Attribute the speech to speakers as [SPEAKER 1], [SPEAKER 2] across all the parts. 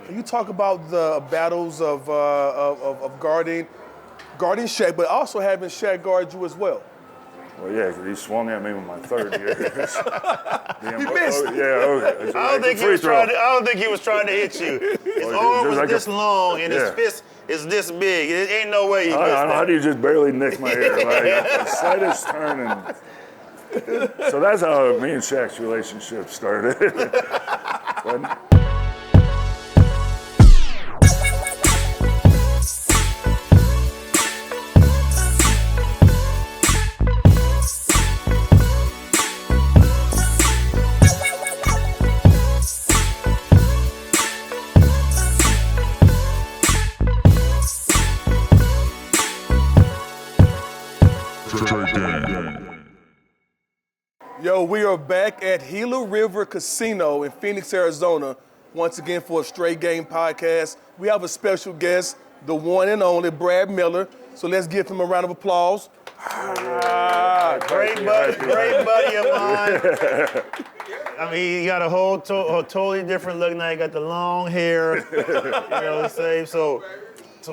[SPEAKER 1] Can you talk about the battles of guarding Shaq, but also having Shaq guard you as well?
[SPEAKER 2] Well, yeah, because he swung at me with my third year.
[SPEAKER 1] He missed.
[SPEAKER 3] I don't think he was trying to hit you. His arm was like this long and his fist is this big. It ain't no way he missed that.
[SPEAKER 2] How do you just barely nick my ear? Like the slightest turn and. So that's how me and Shaq's relationship started. But,
[SPEAKER 1] Yo, we are back at Gila River Casino in Phoenix, Arizona, once again for a Straight Game podcast. We have a special guest, the one and only Brad Miller. So let's give him a round of applause.
[SPEAKER 3] Great buddy of mine. I mean, he got a whole totally different look now. He got the long hair. You know what I'm saying? So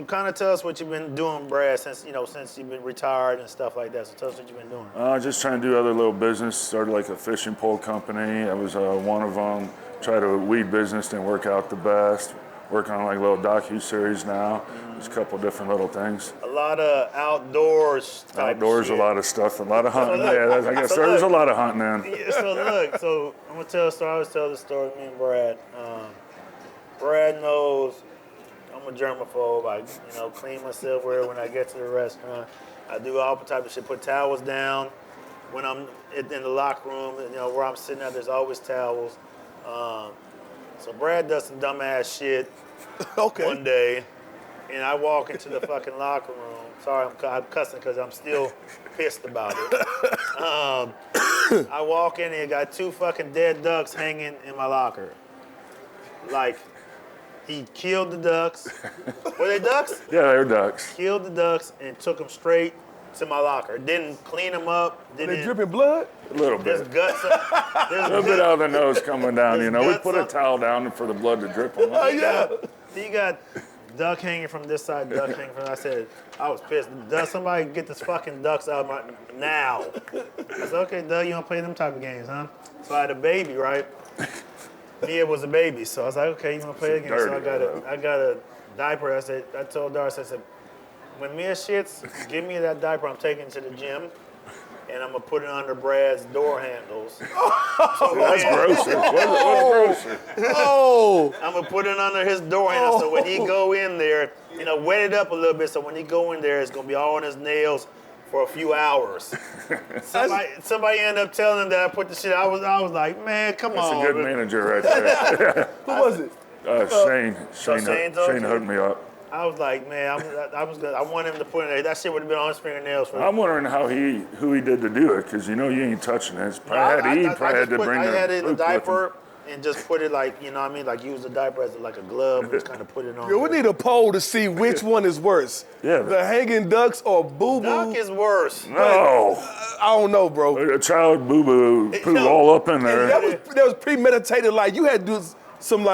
[SPEAKER 3] kind of tell us what you've been doing, Brad, since you've been retired and stuff like that. So tell us what you've been doing.
[SPEAKER 2] Just trying to do other little business. Started like a fishing pole company. I was one of them. Tried a weed business, didn't work out the best. Working on like a little docu-series now. There's a couple different little things.
[SPEAKER 3] A lot of outdoors type
[SPEAKER 2] Outdoors,
[SPEAKER 3] shit.
[SPEAKER 2] A lot of stuff, a lot of hunting. I guess there's a lot of hunting in.
[SPEAKER 3] So I'm going to tell a story. I always tell the story, me and Brad. Brad knows I'm a germaphobe. I clean my silverware when I get to the restaurant. I do all type of shit. Put towels down when I'm in the locker room. Where I'm sitting at, there's always towels. So Brad does some dumbass shit one day, and I walk into the fucking locker room. Sorry, I'm cussing because I'm still pissed about it. I walk in and got 2 fucking dead ducks hanging in my locker. Like, he killed the ducks. Were they ducks?
[SPEAKER 2] Yeah, they were ducks.
[SPEAKER 3] Killed the ducks and took them straight to my locker. Didn't clean them up.
[SPEAKER 1] They dripping blood?
[SPEAKER 2] A little bit.
[SPEAKER 3] There's guts.
[SPEAKER 2] A little bit out of the nose coming down, We put a towel down for the blood to drip on it.
[SPEAKER 3] He got duck hanging from this side, duck hanging from that side. I was pissed. Does somebody get this fucking ducks out of my now? I said, okay, Doug, you don't play them type of games, huh? So I had a baby, right? Mia was a baby, so I was like, okay, you want to play the game? So I got a diaper. I told Darcy, I said, when Mia shits, give me that diaper. I'm taking it to the gym, and I'm gonna put it under Brad's door handles.
[SPEAKER 2] That's gross. What gross?
[SPEAKER 3] I'm gonna put it under his door handle, so when he go in there, wet it up a little bit, so when he go in there, it's gonna be all on his nails for a few hours. Somebody ended up telling him that I put the shit. I was like, man, come on.
[SPEAKER 2] That's a good manager right there.
[SPEAKER 1] Who was it?
[SPEAKER 2] Shane hooked me up.
[SPEAKER 3] I was like, man, I want him to put it there. That shit would have been on his fingernails.
[SPEAKER 2] I'm wondering who he did to do it, because you ain't touching it. Probably had to bring
[SPEAKER 3] I had it in a diaper and just put it like, like use the diaper as like a glove and just kind of put it on.
[SPEAKER 1] Yo, we need a poll to see which one is worse.
[SPEAKER 2] Yeah.
[SPEAKER 1] The hanging ducks or boo-boo?
[SPEAKER 3] Duck is worse.
[SPEAKER 2] No.
[SPEAKER 1] I don't know, bro.
[SPEAKER 2] A child boo-boo poo all up in there.
[SPEAKER 1] That was premeditated. Like, you had to do some,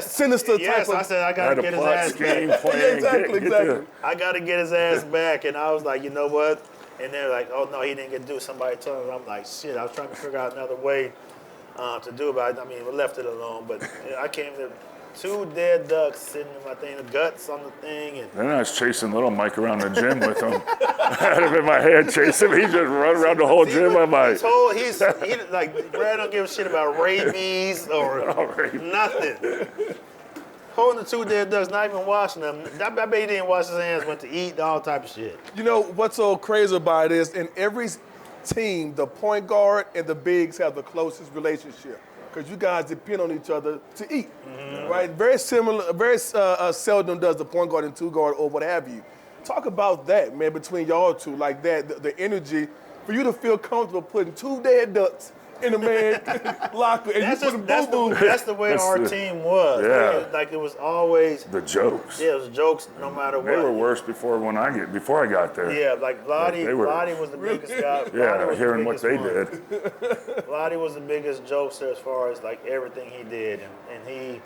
[SPEAKER 1] sinister type of...
[SPEAKER 3] I said, I got to get his ass back.
[SPEAKER 1] Exactly.
[SPEAKER 3] I got to get his ass back. And I was like, you know what? And they're like, oh, no, he didn't get to do it. Somebody told him. I'm like, shit, I was trying to figure out another way to do about it. I mean, we left it alone. But I came to 2 dead ducks sitting in my thing, the guts on the thing. And
[SPEAKER 2] then I was chasing little Mike around the gym with him. I had him in my hand chasing him. He just run around the whole gym. I'm like...
[SPEAKER 3] He's like, Brad don't give a shit about rabies or nothing. Holding the 2 dead ducks, not even washing them. I bet he didn't wash his hands, went to eat, all type of shit.
[SPEAKER 1] You know, what's so crazy about it is in every team, the point guard and the bigs have the closest relationship because you guys depend on each other to eat, right? Very similar, very seldom does the point guard and 2 guard or what have you. Talk about that, man, between y'all two, like that, the energy for you to feel comfortable putting 2 dead ducks in a man's locker and you put boo-boo.
[SPEAKER 3] That's the way our team was.
[SPEAKER 2] Yeah.
[SPEAKER 3] It was always...
[SPEAKER 2] The jokes.
[SPEAKER 3] Yeah, it was jokes no matter what.
[SPEAKER 2] They were worse before I got there.
[SPEAKER 3] Yeah, like Vlade was the biggest guy.
[SPEAKER 2] Yeah, hearing what they did.
[SPEAKER 3] Vlade was the biggest jokester as far as like everything he did. And he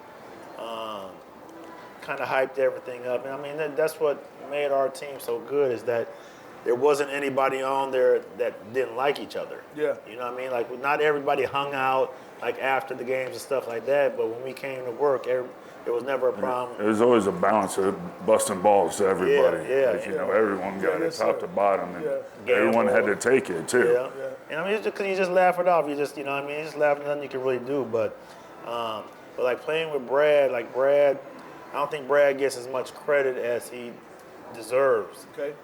[SPEAKER 3] kind of hyped everything up. And I mean, that's what made our team so good is that there wasn't anybody on there that didn't like each other.
[SPEAKER 1] Yeah.
[SPEAKER 3] You know what I mean? Like, not everybody hung out like after the games and stuff like that. But when we came to work, there was never a problem.
[SPEAKER 2] It was always a balance of busting balls to everybody.
[SPEAKER 3] Yeah,
[SPEAKER 2] like, you know, everyone got it top to bottom, and
[SPEAKER 1] Yeah.
[SPEAKER 2] everyone had to take it too.
[SPEAKER 3] Yeah. And I mean, it's just because you just laugh it off. You just, you know what I mean? You just laugh, nothing you can really do. But like playing with Brad, like Brad, I don't think Brad gets as much credit as he deserves.
[SPEAKER 1] Okay.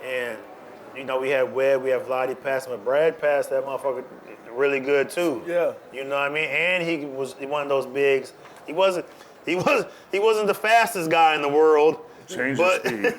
[SPEAKER 3] And, you know, we had Webb, we have Vlade passing, but Brad passed that motherfucker really good too.
[SPEAKER 1] Yeah.
[SPEAKER 3] You know what I mean? And he was one of those bigs. He wasn't the fastest guy in the world.
[SPEAKER 2] Change
[SPEAKER 3] but,
[SPEAKER 2] the speed.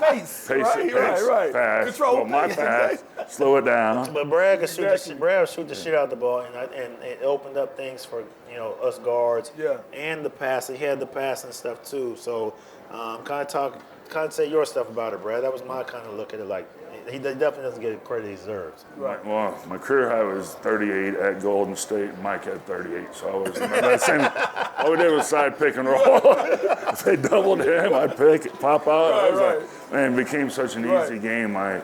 [SPEAKER 1] Pace. Right.
[SPEAKER 2] Fast.
[SPEAKER 1] Control
[SPEAKER 2] well, my
[SPEAKER 1] pace.
[SPEAKER 2] fast. Slow it down.
[SPEAKER 3] But Brad could shoot the shit out of the ball, and it opened up things for, you know, us guards.
[SPEAKER 1] Yeah.
[SPEAKER 3] And the passing. He had the passing stuff too. So kind of say your stuff about it, Brad. That was my kind of look at it. Like, he definitely doesn't get the credit he deserves.
[SPEAKER 1] Right.
[SPEAKER 2] Well, my career high was 38 at Golden State. Mike had 38, so I was that same. All we did was side pick and roll. If they doubled him, I'd pick it, pop out. I was like, man, it became such an easy game. Like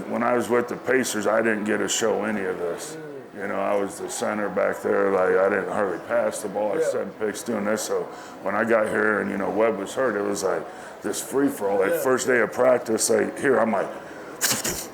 [SPEAKER 2] when I was with the Pacers, I didn't get to show any of this. You know, I was the center back there. Like, I didn't hardly pass the ball. I set picks doing this. So when I got here and, you know, Webb was hurt, it was like this free-for-all. Like, first day of practice, like, here, I'm like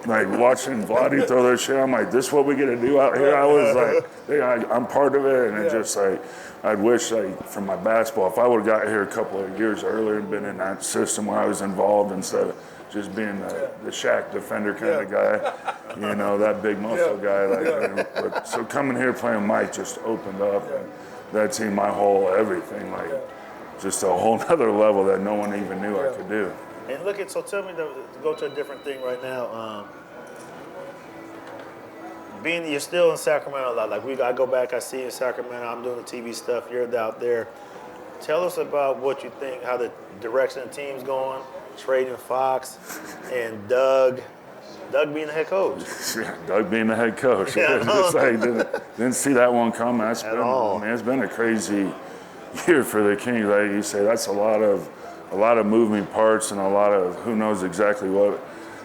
[SPEAKER 2] watching Vlade throw that shit. I'm like, this is what we get to do out here? I was like, hey, I'm part of it. And it just, like, I'd wish, like, from my basketball, if I would have got here a couple of years earlier and been in that system where I was involved instead of just being the Shaq defender kind of guy, you know, that big muscle guy. Like, but, so coming here playing Mike just opened up and that team, my whole everything, like just a whole nother level that no one even knew I could do.
[SPEAKER 3] And look at, so tell me to go to a different thing right now. You're still in Sacramento a lot. Like I go back, I see you in Sacramento. I'm doing the TV stuff. You're out there. Tell us about what you think, how the direction the team's going. Trading Fox and Doug being the head coach.
[SPEAKER 2] Yeah, Doug being the head coach. Just like, didn't see that one coming. It's been a crazy year for the Kings. Like you say, that's a lot of moving parts and a lot of who knows exactly what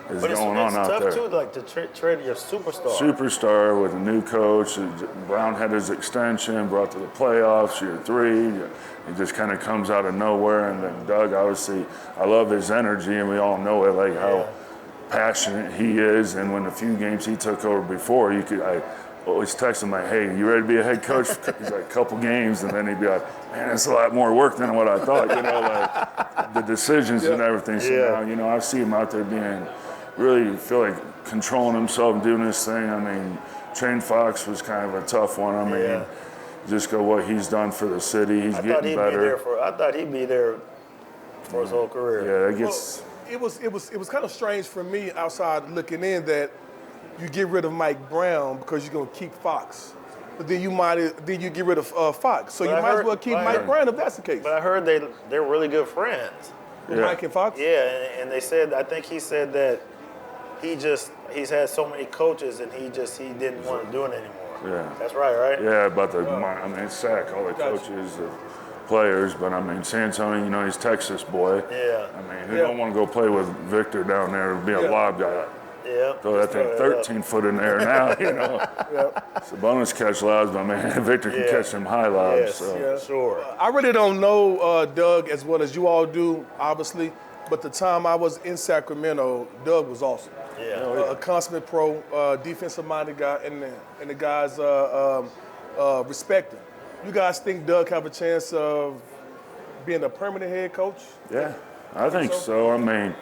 [SPEAKER 2] is going on out there.
[SPEAKER 3] It's tough too, like to trade your superstar.
[SPEAKER 2] Superstar with a new coach. Brown had his extension, brought to the playoffs, year 3. It just kind of comes out of nowhere. And then Doug, obviously, I love his energy, and we all know it, like how passionate he is. And when the few games he took over before, I always text him like, hey, you ready to be a head coach? He's like, a couple games, and then he'd be like, man, it's a lot more work than what I thought, you know, like the decisions and everything. So now, you know, I see him out there being really feel like controlling himself and doing his thing. I mean, Train Fox was kind of a tough one. I mean, just go what he's done for the city. He's getting better.
[SPEAKER 3] I thought he'd be there for his whole career.
[SPEAKER 2] Yeah, it gets.
[SPEAKER 1] Well, it was kind of strange for me outside looking in that you get rid of Mike Brown because you're gonna keep Fox, but then you get rid of Fox, so you might as well keep Mike Brown if that's the case.
[SPEAKER 3] But I heard they're really good friends.
[SPEAKER 1] Mike and Fox.
[SPEAKER 3] Yeah, and they said, I think he said that he's had so many coaches and he didn't want to do it anymore.
[SPEAKER 2] Yeah.
[SPEAKER 3] That's right?
[SPEAKER 2] Yeah, about I mean, it's Shaq, all the coaches, the players, but I mean, San Antonio, you know, he's Texas boy.
[SPEAKER 3] Yeah.
[SPEAKER 2] I mean, who don't want to go play with Victor down there and be a lob guy?
[SPEAKER 3] Yeah.
[SPEAKER 2] Throw that thing 13 foot in there now, you know. It's a bonus catch lobs, but man, Victor can catch them high lobs.
[SPEAKER 3] Yes,
[SPEAKER 2] so.
[SPEAKER 3] sure.
[SPEAKER 1] I really don't know Doug as well as you all do, obviously, but the time I was in Sacramento, Doug was awesome. A consummate pro, defensive-minded guy, and the guys respect him. You guys think Doug have a chance of being a permanent head coach?
[SPEAKER 2] Yeah, I think so. I mean,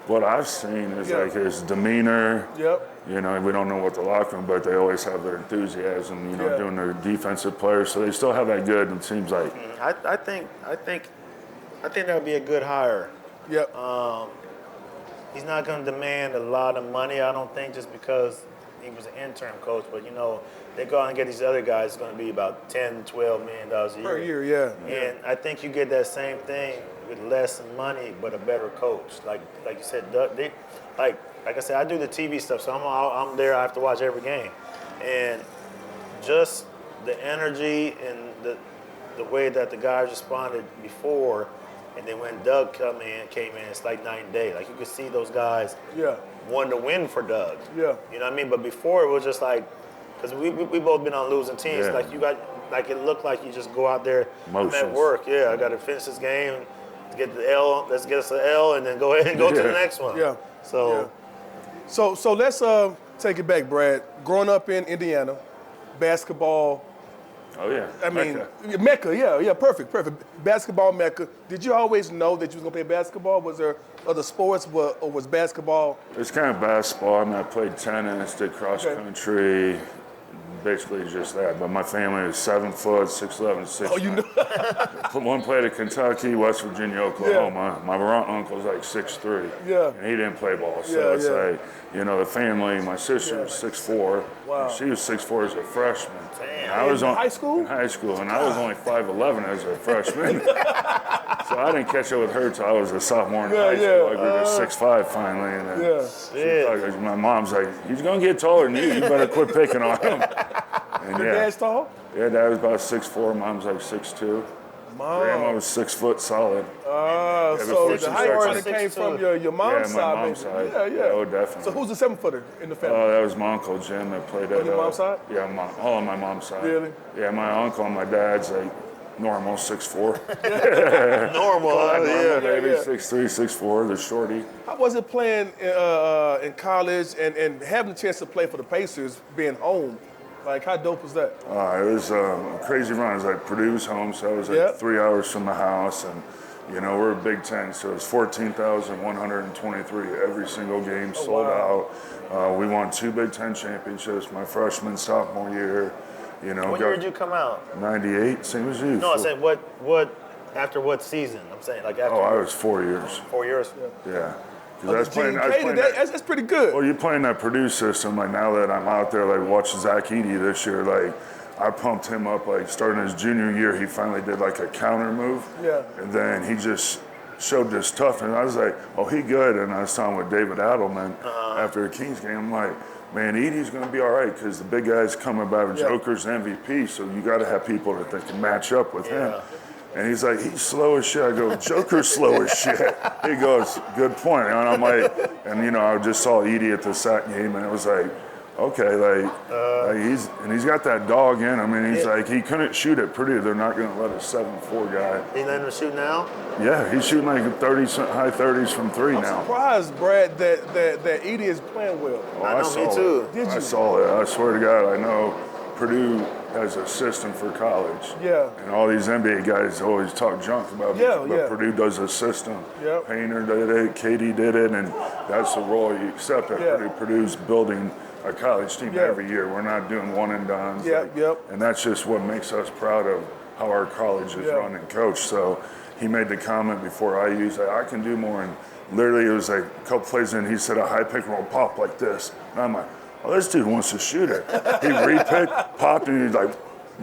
[SPEAKER 2] what I've seen is like his demeanor. You know, we don't know what the locker room, but they always have their enthusiasm, you know, doing their defensive players. So they still have that good, it seems like.
[SPEAKER 3] I think that would be a good hire. He's not going to demand a lot of money, I don't think, just because he was an interim coach. But, you know, they go out and get these other guys, it's going to be about $10, $12 million a year.
[SPEAKER 1] Per year,
[SPEAKER 3] And I think you get that same thing with less money but a better coach. Like you said, Doug, like I said, I do the TV stuff, so I'm there. I have to watch every game. And just the energy and the way that the guys responded before, and then when Doug came in, it's like night and day. Like you could see those guys wanting to win for Doug.
[SPEAKER 1] Yeah.
[SPEAKER 3] You know what I mean? But before it was just like, because we both been on losing teams.
[SPEAKER 2] Yeah.
[SPEAKER 3] Like you got, like it looked like you just go out there, I'm at
[SPEAKER 2] Motions.
[SPEAKER 3] work. Yeah, I got to finish this game, get the L. Let's get us an L, and then go ahead and go to the next one.
[SPEAKER 1] Yeah.
[SPEAKER 3] So.
[SPEAKER 1] So let's take it back, Brad. Growing up in Indiana, basketball.
[SPEAKER 2] Oh yeah.
[SPEAKER 1] I mean,
[SPEAKER 2] Mecca.
[SPEAKER 1] Mecca, perfect. Basketball Mecca. Did you always know that you was gonna play basketball? Was there other sports, or was basketball?
[SPEAKER 2] It's kind of basketball. I mean, I played tennis, did cross country, basically just that. But my family is 7 foot, 6'11", 6'9".
[SPEAKER 1] Oh, you know.
[SPEAKER 2] One played at Kentucky, West Virginia, Oklahoma. My uncle's like 6'3".
[SPEAKER 1] Yeah.
[SPEAKER 2] And he didn't play ball. So it's like, you know, the family, my sister was 6'4".
[SPEAKER 1] Wow.
[SPEAKER 2] She was 6'4" as a freshman.
[SPEAKER 3] Damn.
[SPEAKER 2] And I was
[SPEAKER 1] In high school?
[SPEAKER 2] In high school. And I was only 5'11" as a freshman. So I didn't catch up with her till I was a sophomore in high school. I grew to 6'5" finally. And then my mom's like, he's going to get taller than you. You better quit picking on him. And
[SPEAKER 1] Your dad's tall?
[SPEAKER 2] Yeah, dad was about 6'4", mom's like 6'2". Grandma was 6 foot solid.
[SPEAKER 1] So the height kind of came
[SPEAKER 3] 6'2".
[SPEAKER 1] from your mom's
[SPEAKER 2] my
[SPEAKER 1] side,
[SPEAKER 2] mom's
[SPEAKER 1] maybe.
[SPEAKER 2] side.
[SPEAKER 1] Yeah.
[SPEAKER 2] Oh, definitely.
[SPEAKER 1] So who's the 7-footer in the family?
[SPEAKER 2] That was my uncle Jim that played at.
[SPEAKER 1] your mom's side?
[SPEAKER 2] Yeah, all on my mom's side.
[SPEAKER 1] Really?
[SPEAKER 2] Yeah, my uncle and my dad's like normal 6'4".
[SPEAKER 3] Normal, yeah.
[SPEAKER 2] Baby, 6'3", 6'4", the shorty.
[SPEAKER 1] How was it playing in college and having the chance to play for the Pacers, being home? Like, how dope was that?
[SPEAKER 2] It was a crazy run. It was like Purdue's home, so I was like 3 hours from the house, and you know we're a Big Ten, so it was 14,123 every single game sold out. We won 2 Big Ten championships my freshman, sophomore year. You know,
[SPEAKER 3] What year did you come out?
[SPEAKER 2] 98, same as you.
[SPEAKER 3] No, I said what after what season? I'm saying like after.
[SPEAKER 2] Oh, I was 4 years.
[SPEAKER 3] 4 years.
[SPEAKER 2] Yeah. Because I was playing
[SPEAKER 1] that's pretty good.
[SPEAKER 2] Well, you're playing that Purdue system. Like now that I'm out there, like watching Zach Edey this year, like I pumped him up. Like starting his junior year, he finally did like a counter move.
[SPEAKER 1] Yeah.
[SPEAKER 2] And then he just showed this toughness. I was like, oh, he good. And I was talking with David Adelman after the Kings game. I'm like, man, Edey's going to be all right because the big guy's coming by with Joker's MVP. So you got to have people that can match up with him. And he's like, he's slow as shit. I go, Joker's slow as shit. He goes, good point. And I'm like, and you know, I just saw Edey at the sack game, and it was like, okay, like he's got that dog in him. And he's like, he couldn't shoot at Purdue. They're not going to let a 7'4" guy.
[SPEAKER 3] He's letting him shoot now?
[SPEAKER 2] Yeah, he's shooting like high 30s from 3 now.
[SPEAKER 1] I'm surprised, Brad, that Edey is playing well.
[SPEAKER 2] Oh,
[SPEAKER 3] I know, me too.
[SPEAKER 1] Did you?
[SPEAKER 2] I saw it. I swear to God, I know Purdue has a system for college.
[SPEAKER 1] Yeah.
[SPEAKER 2] And all these NBA guys always talk junk about it. But Purdue does a system.
[SPEAKER 1] Yep.
[SPEAKER 2] Painter did it, Katie did it, and that's the role you accept at Purdue. Purdue's building a college team every year. We're not doing one and dones. And that's just what makes us proud of how our college is run and coached. So he made the comment before I used it, I can do more. And literally it was like a couple plays in, he said a high pick and roll pop like this. And I'm like, oh, this dude wants to shoot it. He repicked, popped, and he like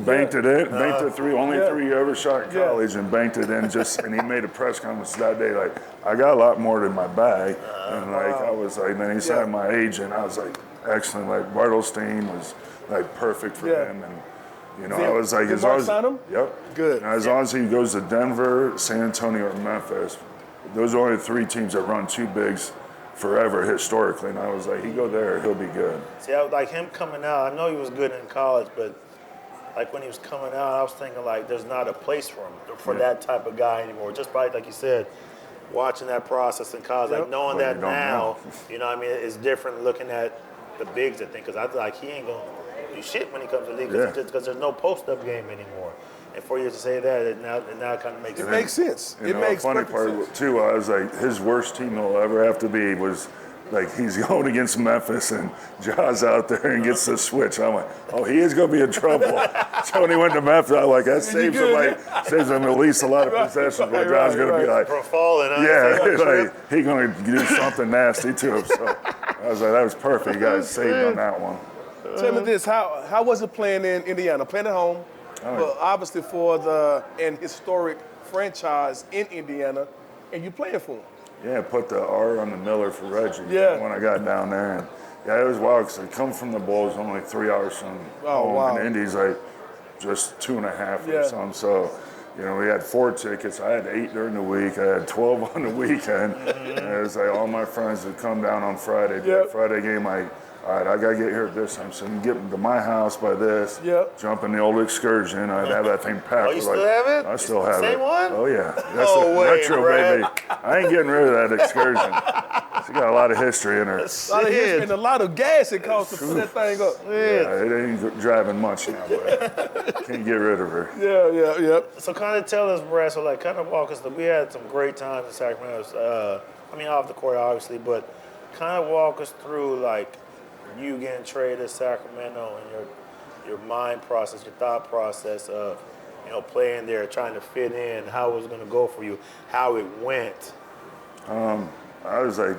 [SPEAKER 2] banked it in, banked it 3. Only 3 he ever shot in college, and banked it in. And he made a press conference that day like, I got a lot more in my bag. And like I was like, then he signed my agent. I was like, excellent. Like Bartelstein was like perfect for him. And you know, I was like, as long as
[SPEAKER 1] sign him? Good.
[SPEAKER 2] And as long as he goes to Denver, San Antonio, or Memphis, those are only 3 teams that run 2 bigs forever historically, and I was like, he go there, he'll be good.
[SPEAKER 3] See, I was like him coming out. I know he was good in college, but like when he was coming out, I was thinking like, there's not a place for him for that type of guy anymore. Just by like you said, watching that process in college, like knowing that now, you know, what I mean, it's different looking at the bigs. I think because I feel like he ain't gonna do shit when he comes to the league because there's no post up game anymore. And for you to say that, it now kind of makes sense.
[SPEAKER 1] It makes sense.
[SPEAKER 2] It makes funny part sense. Too, I was like, his worst team he'll ever have to be was like he's going against Memphis and Ja's out there and gets the switch. I'm like, oh, he is going to be in trouble. So when he went to Memphis, I'm like, that saves him at least a lot of possessions. But Ja's going to be like,
[SPEAKER 3] from falling.
[SPEAKER 2] Like he's going to do something nasty to him. So I was like, that was perfect. You guys saved on that one.
[SPEAKER 1] Tell me this: how was it playing in Indiana? Playing at home. But obviously for an historic franchise in Indiana, and you playing for them.
[SPEAKER 2] Yeah, put the R on the Miller for Reggie when I got down there. And it was wild because I come from the Bulls only 3 hours from home. And Indy's like just 2.5
[SPEAKER 1] Yeah.
[SPEAKER 2] or something. So, you know, we had 4 tickets. I had 8 during the week. I had 12 on the weekend. And it was like all my friends would come down on Friday.
[SPEAKER 1] Yep.
[SPEAKER 2] Friday game, all right, I gotta get here at this time. So you can get to my house by this.
[SPEAKER 1] Yep.
[SPEAKER 2] Jump in the old Excursion. I'd have that thing packed.
[SPEAKER 3] Oh, you still have it?
[SPEAKER 2] I still have it.
[SPEAKER 3] Same one?
[SPEAKER 2] Oh yeah. That's
[SPEAKER 3] No
[SPEAKER 2] the
[SPEAKER 3] way,
[SPEAKER 2] retro
[SPEAKER 3] Brad.
[SPEAKER 2] baby. I ain't getting rid of that Excursion. She got a lot of history in her.
[SPEAKER 1] A lot of history and a lot of gas it costs to put that thing up.
[SPEAKER 2] Yeah, it ain't driving much now, but can't get rid of her.
[SPEAKER 1] Yeah.
[SPEAKER 3] So kind of tell us, Brad, so like kind of walk us through. We had some great times in Sacramento. I mean, off the court, obviously, but kind of walk us through like you getting traded to Sacramento and your mind process, your thought process of, you know, playing there, trying to fit in, how it was going to go for you, how it went.
[SPEAKER 2] I was like,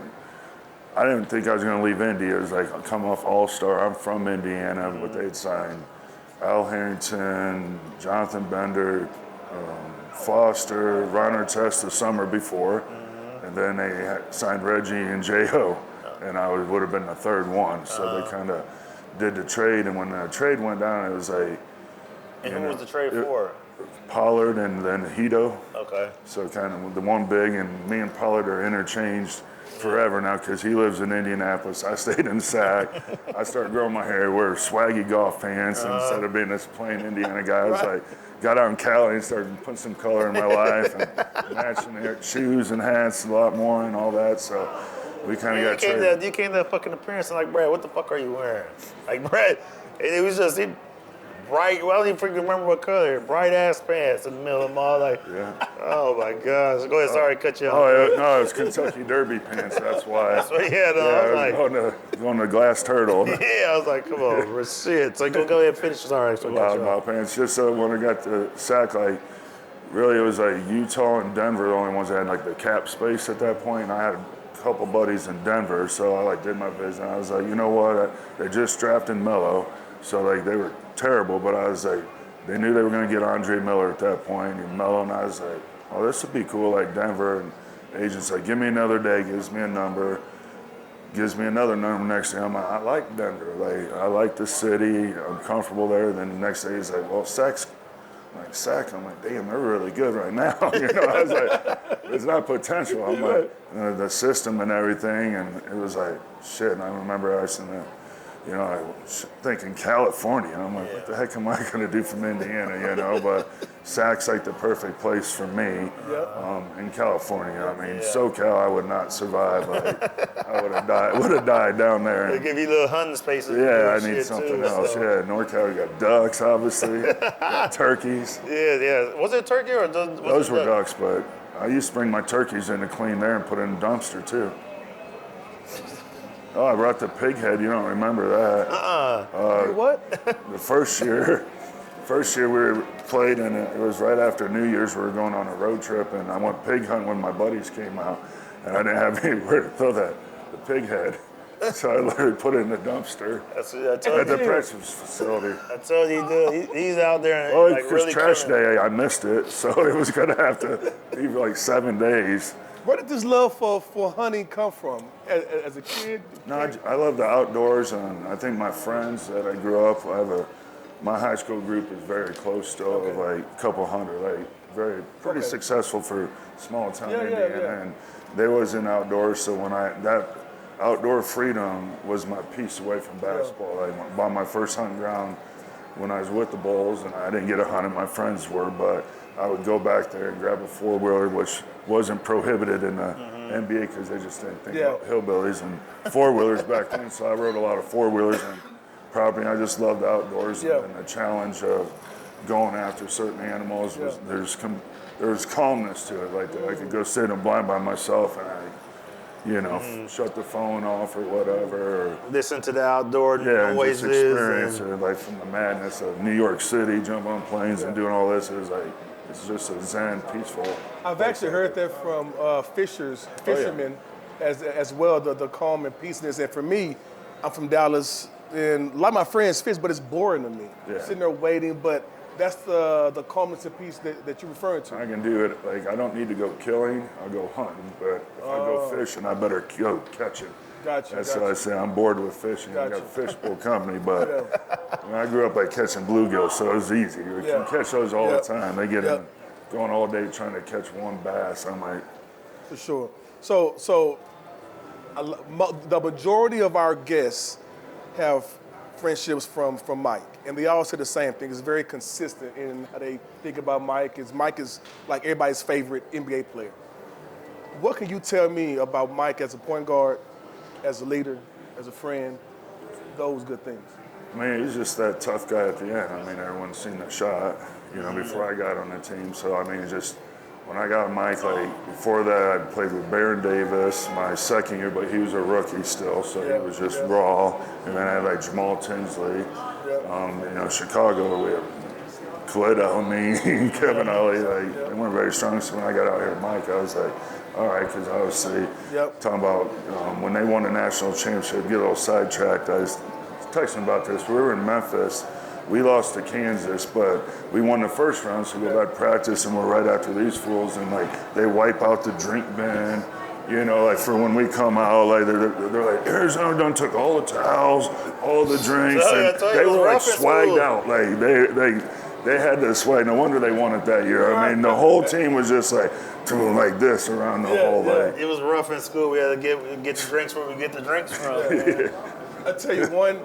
[SPEAKER 2] I didn't think I was going to leave Indy. It was like, I come off All-Star. I'm from Indiana, but they'd signed Al Harrington, Jonathan Bender, Foster, Ron Artest the summer before, and then they had signed Reggie and J.O., and I would have been the third one. So they kind of did the trade, and when the trade went down, it was like,
[SPEAKER 3] And who was the trade for?
[SPEAKER 2] Pollard and then Hito.
[SPEAKER 3] Okay.
[SPEAKER 2] So kind of the one big, and me and Pollard are interchanged forever now because he lives in Indianapolis. I stayed in Sac. I started growing my hair, wear swaggy golf pants instead of being this plain Indiana guy. I was like, got out in Cali and started putting some color in my life and matching hair, shoes and hats a lot more and all that. So we kind of got traded.
[SPEAKER 3] You came to that fucking appearance and like, Brad, what the fuck are you wearing? Like, Brad, it was just bright. Well, I don't even freaking remember what color. Bright ass pants in the middle of the mall. Like, oh my gosh. Go ahead. Sorry, to cut you off.
[SPEAKER 2] Oh no, it was Kentucky Derby pants. That's why.
[SPEAKER 3] That's what he had on. I was like,
[SPEAKER 2] going to Glass Turtle.
[SPEAKER 3] yeah, I was like, come on, shit. So go ahead and finish. Sorry, so cut you off.
[SPEAKER 2] Loudmouth pants. Just when I got to Sac, like, really it was like Utah and Denver, the only ones that had like the cap space at that point. And I had a couple buddies in Denver, so I like did my visit. I was like, you know what? They just drafted Melo, so like they were terrible, but I was like, they knew they were going to get Andre Miller at that point, and Melo, and I was like, oh, this would be cool, like Denver, and the agent's like, give me another day, gives me a number, gives me another number next day. I'm like, I like Denver, like, I like the city, I'm comfortable there. Then the next day he's like, well, Sac's, I'm like, damn, they're really good right now. You know, I was like, it's not potential. I'm like, the system and everything, and it was like, shit, and I remember asking that, you know, I was thinking California, and I'm like, what the heck am I going to do from Indiana, you know? But Sac's like the perfect place for me in California. I mean, SoCal, I would not survive. Like, I would have died down there.
[SPEAKER 3] They give you little hunting spaces.
[SPEAKER 2] Yeah, I need something else. So. Yeah, NorCal, you got ducks, obviously, got turkeys.
[SPEAKER 3] Yeah. Was it turkey or
[SPEAKER 2] those were ducks, but I used to bring my turkeys in to clean there and put in a dumpster too. Oh, I brought the pig head. You don't remember that?
[SPEAKER 1] What?
[SPEAKER 2] The first year we played, and it was right after New Year's. We were going on a road trip, and I went pig hunting when my buddies came out, and I didn't have anywhere to throw the pig head. So I literally put it in the dumpster at the Pretzels facility.
[SPEAKER 3] I told you, dude, he's out there.
[SPEAKER 2] Well,
[SPEAKER 3] like,
[SPEAKER 2] because
[SPEAKER 3] really
[SPEAKER 2] trash day, I missed it, so it was going to have to be like 7 days.
[SPEAKER 1] Where did this love for hunting come from? As a kid?
[SPEAKER 2] No, I love the outdoors, and I think my friends that I grew up, my high school group is very close still, like a couple hundred, like pretty successful for small town Indiana, and they was in outdoors. So when that outdoor freedom was my piece away from basketball. I bought my first hunting ground when I was with the Bulls, and I didn't get a hunt, my friends were, but I would go back there and grab a four-wheeler, which wasn't prohibited in the NBA because they just didn't think about hillbillies and four-wheelers back then. So I rode a lot of four-wheelers and property. I just loved the outdoors and the challenge of going after certain animals. There's calmness to it. Like I could go sit in a blind by myself and shut the phone off or whatever. Or,
[SPEAKER 3] listen to the outdoor noises.
[SPEAKER 2] Just experience it, like from the madness of New York City, jump on planes and doing all this. It was like, it's just a zen, peaceful.
[SPEAKER 1] I've actually heard that from fishermen as well, the calm and peaceness. And for me, I'm from Dallas, and a lot of my friends fish, but it's boring to me.
[SPEAKER 2] Yeah.
[SPEAKER 1] Sitting there waiting, but That's the culminating piece that you're referring to.
[SPEAKER 2] I can do it. Like, I don't need to go killing. I'll go hunting. But if I go fishing, I better go catching.
[SPEAKER 1] Gotcha.
[SPEAKER 2] That's what I say. I'm bored with fishing. I
[SPEAKER 1] Gotcha.
[SPEAKER 2] got a fish bowl company, but I grew up like catching bluegills, so it was easy. You can catch those all the time. They get in, going all day trying to catch one bass. I'm like,
[SPEAKER 1] for sure. So the majority of our guests have friendships from Mike, and they all say the same thing. It's very consistent in how they think about Mike. Mike is like everybody's favorite NBA player. What can you tell me about Mike as a point guard, as a leader, as a friend, those good things?
[SPEAKER 2] I mean, he's just that tough guy at the end. I mean, everyone's seen the shot, before I got on the team. So, I mean, just when I got Mike, like, before that, I played with Baron Davis my second year, but he was a rookie still, so he was just raw. And then I had, like, Jamal Tinsley. Chicago, we had Coletto, me, Kevin Ollie, like, they weren't very strong. So when I got out here with Mike, I was like, all right, because obviously, talking about when they won the national championship, get a little sidetracked. I was texting about this. We were in Memphis. We lost to Kansas, but we won the first round, so we go back practice, and we're right after these fools, and like they wipe out the drink bin, like for when we come out, like they're like, Arizona done took all the towels, all the drinks, and they were like swagged out, like they had to swag. No wonder they won it that year. I mean, the whole team was just like doing like this around the whole like.
[SPEAKER 3] It was rough in school. We had to get the drinks where we get the drinks from.
[SPEAKER 1] I tell you one.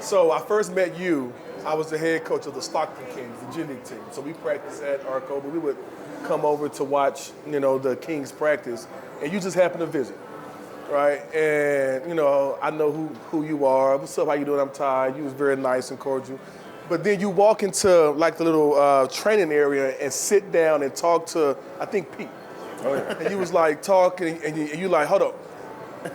[SPEAKER 1] So I first met you. I was the head coach of the Stockton Kings, the G League team. So we practiced at Arco, but we would come over to watch, the Kings practice, and you just happened to visit, right? And I know who you are. What's up? How you doing? I'm Ty. You was very nice and cordial. But then you walk into like the little training area and sit down and talk to, I think, Pete.
[SPEAKER 2] Oh yeah.
[SPEAKER 1] And you was like talking, and you like, hold up. You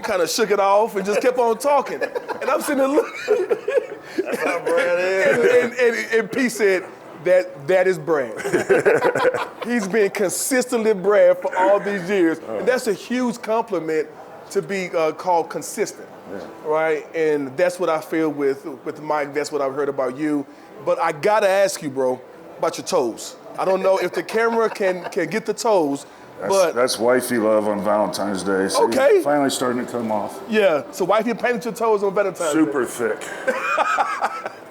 [SPEAKER 1] kind of shook it off and just kept on talking. And I'm sitting there looking.
[SPEAKER 3] That's how Brad is.
[SPEAKER 1] And Pete said, that is Brad. He's been consistently Brad for all these years. And that's a huge compliment to be called consistent, right? And that's what I feel with Mike. That's what I've heard about you. But I got to ask you, bro, about your toes. I don't know if the camera can get the toes.
[SPEAKER 2] That's wifey love on Valentine's Day. So
[SPEAKER 1] okay.
[SPEAKER 2] Finally starting to come off.
[SPEAKER 1] Yeah. So wifey painted your toes on Valentine's Day.
[SPEAKER 2] Super thick.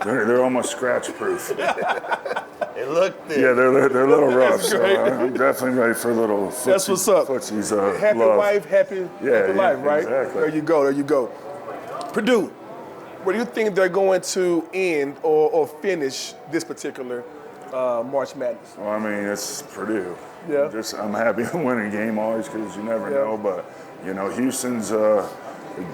[SPEAKER 2] they're almost scratch proof.
[SPEAKER 3] They look thick.
[SPEAKER 2] Yeah, they're a little rough. So I'm definitely ready for a little footsie,
[SPEAKER 1] that's what's up.
[SPEAKER 2] Footsies,
[SPEAKER 1] happy
[SPEAKER 2] love.
[SPEAKER 1] wife, happy life, right?
[SPEAKER 2] Exactly.
[SPEAKER 1] There you go. Purdue, where do you think they're going to end or finish this particular March Madness?
[SPEAKER 2] Well, I mean, it's Purdue.
[SPEAKER 1] Yeah.
[SPEAKER 2] I'm happy to win a game always because you never know. But, Houston's a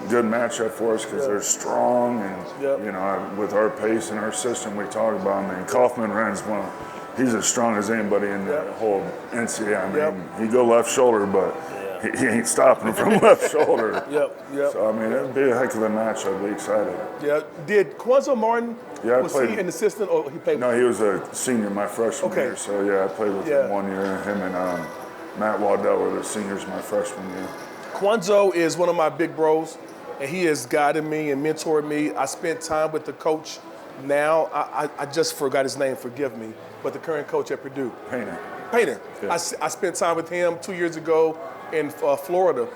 [SPEAKER 2] good matchup for us because they're strong. And, with our pace and our system we talk about, I mean, Kaufman runs he's as strong as anybody in the whole NCAA. I mean, he go left shoulder, but he ain't stopping from left shoulder.
[SPEAKER 1] Yep.
[SPEAKER 2] So, I mean, it'd be a heck of a match. I'd be excited.
[SPEAKER 1] Yeah. Did Quinzo Martin, was he an assistant or he played?
[SPEAKER 2] No, he was a senior my freshman year. So, I played with him 1 year. Him and Matt Waddell were the seniors my freshman year.
[SPEAKER 1] Quinzo is one of my big bros, and he has guided me and mentored me. I spent time with the coach now. I just forgot his name, forgive me, but the current coach at Purdue. Painter. Yeah. I spent time with him 2 years ago in Florida,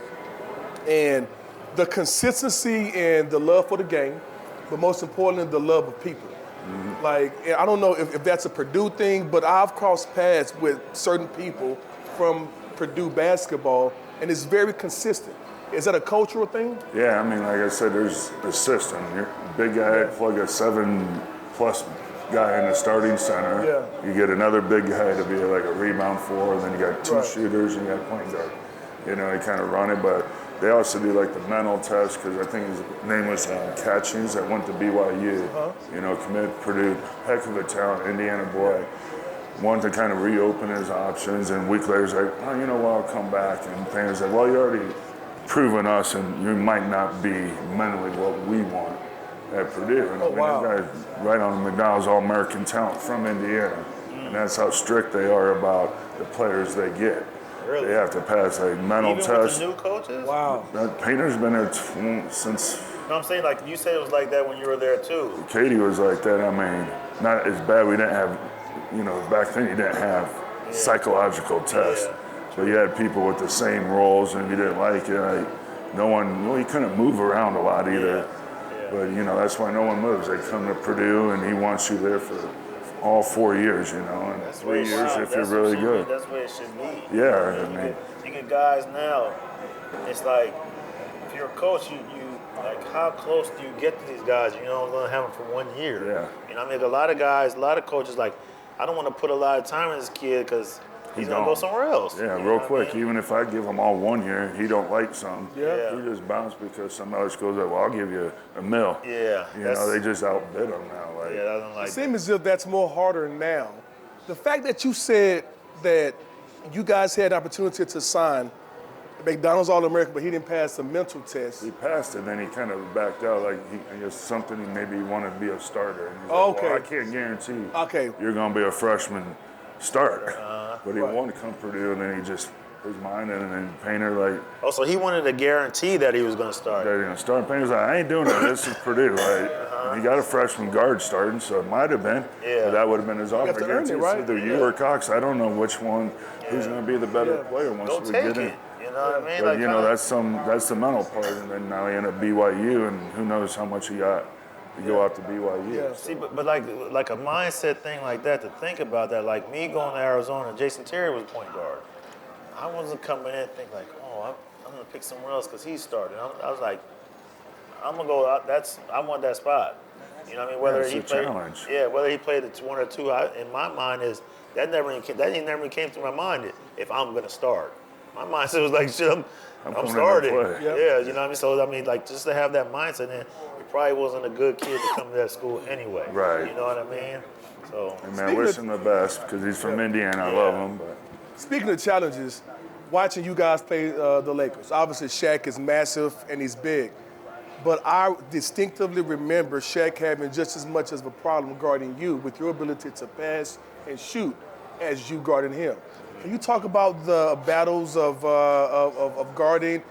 [SPEAKER 1] and the consistency and the love for the game, but most importantly, the love of people. Mm-hmm. Like, I don't know if that's a Purdue thing, but I've crossed paths with certain people from Purdue basketball, and it's very consistent. Is that a cultural thing?
[SPEAKER 2] Yeah, I mean, like I said, there's the system. You're a big guy, plug a 7+ guy in the starting center.
[SPEAKER 1] Yeah.
[SPEAKER 2] You get another big guy to be like a rebound for, and then you got two shooters and you got point guard. You kind of run it, but they also do like the mental test because I think his name was Catchings that went to BYU. Committed Purdue, heck of a talent, Indiana boy. Wanted to kind of reopen his options, and a week later he's like, oh, you know what, I'll come back. And Painter's like, well, you already proven us, and you might not be mentally what we want at Purdue. And this guy's right on the McDonald's All-American talent from Indiana. And that's how strict they are about the players they get.
[SPEAKER 3] Really?
[SPEAKER 2] They have to pass a mental
[SPEAKER 3] Even
[SPEAKER 2] test.
[SPEAKER 3] With the new coaches?
[SPEAKER 1] Wow.
[SPEAKER 2] Painter's been there since
[SPEAKER 3] No, I'm saying, like, you said it was like that when you were there, too.
[SPEAKER 2] Katie was like that. I mean, not as bad. We didn't have, back then you didn't have psychological tests.
[SPEAKER 3] Yeah.
[SPEAKER 2] So you had people with the same roles, and if you didn't like it, you couldn't move around a lot either.
[SPEAKER 3] Yeah.
[SPEAKER 2] But, that's why no one moves. They come to Purdue, and he wants you there for all 4 years, and
[SPEAKER 3] That's
[SPEAKER 2] 3
[SPEAKER 3] what
[SPEAKER 2] years if you're
[SPEAKER 3] that's
[SPEAKER 2] really
[SPEAKER 3] what
[SPEAKER 2] good.
[SPEAKER 3] That's what it should be.
[SPEAKER 2] Yeah,
[SPEAKER 3] You get guys now, it's like, if you're a coach, you like, how close do you get to these guys? You know, I'm going to have them for 1 year.
[SPEAKER 2] Yeah.
[SPEAKER 3] I mean, a lot of coaches, like, I don't want to put a lot of time in this kid because he's going to go somewhere else.
[SPEAKER 2] Yeah,
[SPEAKER 3] You
[SPEAKER 2] real
[SPEAKER 3] know what
[SPEAKER 2] quick.
[SPEAKER 3] I mean?
[SPEAKER 2] Even if I give him all 1 year, he don't like something.
[SPEAKER 3] Yeah.
[SPEAKER 2] He just bounced because somebody else goes, well, I'll give you a mil.
[SPEAKER 3] Yeah.
[SPEAKER 2] They just outbid him now. Like,
[SPEAKER 3] Yeah, I don't like
[SPEAKER 1] It seems as if that's more harder now. The fact that you said that you guys had the opportunity to sign McDonald's All-American, but he didn't pass the mental test.
[SPEAKER 2] he passed it, then he kind of backed out. Like, I guess something maybe he wanted to be a starter. And he's
[SPEAKER 1] Okay.
[SPEAKER 2] Well, I can't guarantee
[SPEAKER 1] Okay.
[SPEAKER 2] you're going to be a freshman starter. But he
[SPEAKER 1] Right.
[SPEAKER 2] wanted to come to Purdue, and then he just, his mind, and then Painter, like,
[SPEAKER 3] Oh, so he wanted to guarantee that he was going to start.
[SPEAKER 2] they're going to start. Painter's like, I ain't doing that. This is Purdue. Like, he got a freshman guard starting, so it might have been.
[SPEAKER 3] Yeah.
[SPEAKER 2] But that would have been his offer.
[SPEAKER 1] have to earn it,
[SPEAKER 2] It's
[SPEAKER 1] right?
[SPEAKER 2] either you or Cox. I don't know which one, who's going to be the better player once
[SPEAKER 3] Go
[SPEAKER 2] we
[SPEAKER 3] take
[SPEAKER 2] get in.
[SPEAKER 3] it. You know what I mean?
[SPEAKER 2] But
[SPEAKER 3] Like, kinda-
[SPEAKER 2] that's the mental part, and then now he ended up BYU, and who knows how much he got to go out to BYU.
[SPEAKER 1] Yeah.
[SPEAKER 3] See, but like a mindset thing like that, to think about that, like me going to Arizona, Jason Terry was point guard. I wasn't coming in and think like, oh, I'm going to pick somewhere else because he started. I was like, I'm going to go out. I want that spot. You know what I mean? Whether
[SPEAKER 2] it's
[SPEAKER 3] he
[SPEAKER 2] a
[SPEAKER 3] played,
[SPEAKER 2] challenge.
[SPEAKER 3] yeah, whether he played the 1 or 2, in my mind is that never even came to my mind if I'm going to start. My mindset was like, shit, I'm
[SPEAKER 2] coming in to
[SPEAKER 3] starting.
[SPEAKER 2] play.
[SPEAKER 3] Yeah, you know what I mean? So, I mean, like, just to have that mindset, and he probably wasn't a good kid to come to that school anyway.
[SPEAKER 2] Right.
[SPEAKER 3] You know what I mean? So,
[SPEAKER 2] And man, I wish him the best because he's from Indiana. I love him, but
[SPEAKER 1] Speaking of challenges, watching you guys play the Lakers, obviously Shaq is massive and he's big. But I distinctively remember Shaq having just as much of a problem guarding you with your ability to pass and shoot as you guarding him. Can you talk about the battles of guarding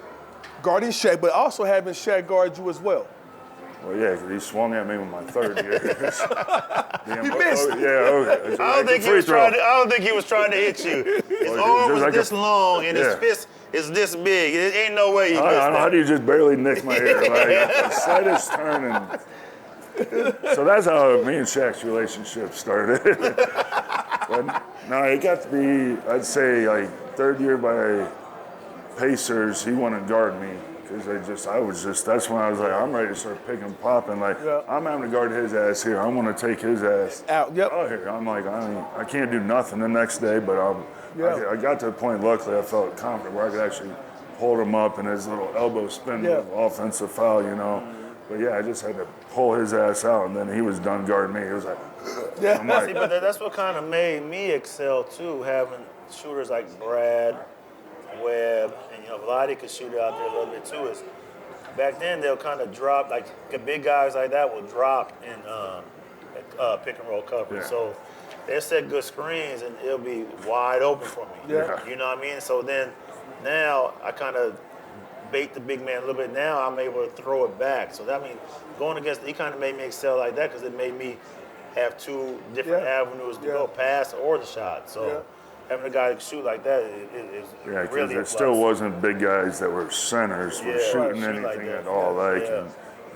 [SPEAKER 1] Shaq, but also having Shaq guard you as well?
[SPEAKER 2] well, yeah, because he swung at me with my third year.
[SPEAKER 1] He missed.
[SPEAKER 2] Okay.
[SPEAKER 3] I don't think he was trying to hit you. His arm was
[SPEAKER 2] like
[SPEAKER 3] this long and his
[SPEAKER 2] Yeah.
[SPEAKER 3] fist is this big. It ain't no way he missed
[SPEAKER 2] How
[SPEAKER 3] that.
[SPEAKER 2] do you just barely nick my ear? Like, the slightest turn. And so that's how me and Shaq's relationship started. But no, it got to be, I'd say, like, third year by Pacers, he wanted to guard me. Because that's when I was like, I'm ready to start picking and popping. Like, I'm having to guard his ass here. I want to take his ass
[SPEAKER 1] Out, yep.
[SPEAKER 2] out here. I'm like, I can't do nothing the next day, but I got to the point, luckily, I felt confident where I could actually hold him up and his little elbow spin move, offensive foul, But yeah, I just had to pull his ass out, and then he was done guarding me. He was like, I'm like,
[SPEAKER 3] See, but that's what kind of made me excel too, having shooters like Brad, Webb, and Vlade could shoot it out there a little bit too. Is back then they'll kind of drop, like the big guys like that will drop in pick and roll coverage.
[SPEAKER 2] Yeah.
[SPEAKER 3] So they set good screens and it'll be wide open for me.
[SPEAKER 1] Yeah.
[SPEAKER 3] You know what I mean? So then now I kind of bait the big man a little bit. Now I'm able to throw it back. So that means going against, he kind of made me excel like that because it made me have two different avenues to go, pass or the shot. So having a guy that can shoot like that is
[SPEAKER 2] yeah, because
[SPEAKER 3] really a
[SPEAKER 2] there
[SPEAKER 3] plus.
[SPEAKER 2] still wasn't big guys that were centers were shooting
[SPEAKER 3] shoot
[SPEAKER 2] anything
[SPEAKER 3] like that.
[SPEAKER 2] at all.
[SPEAKER 3] Yeah.
[SPEAKER 2] Like,
[SPEAKER 3] Yeah.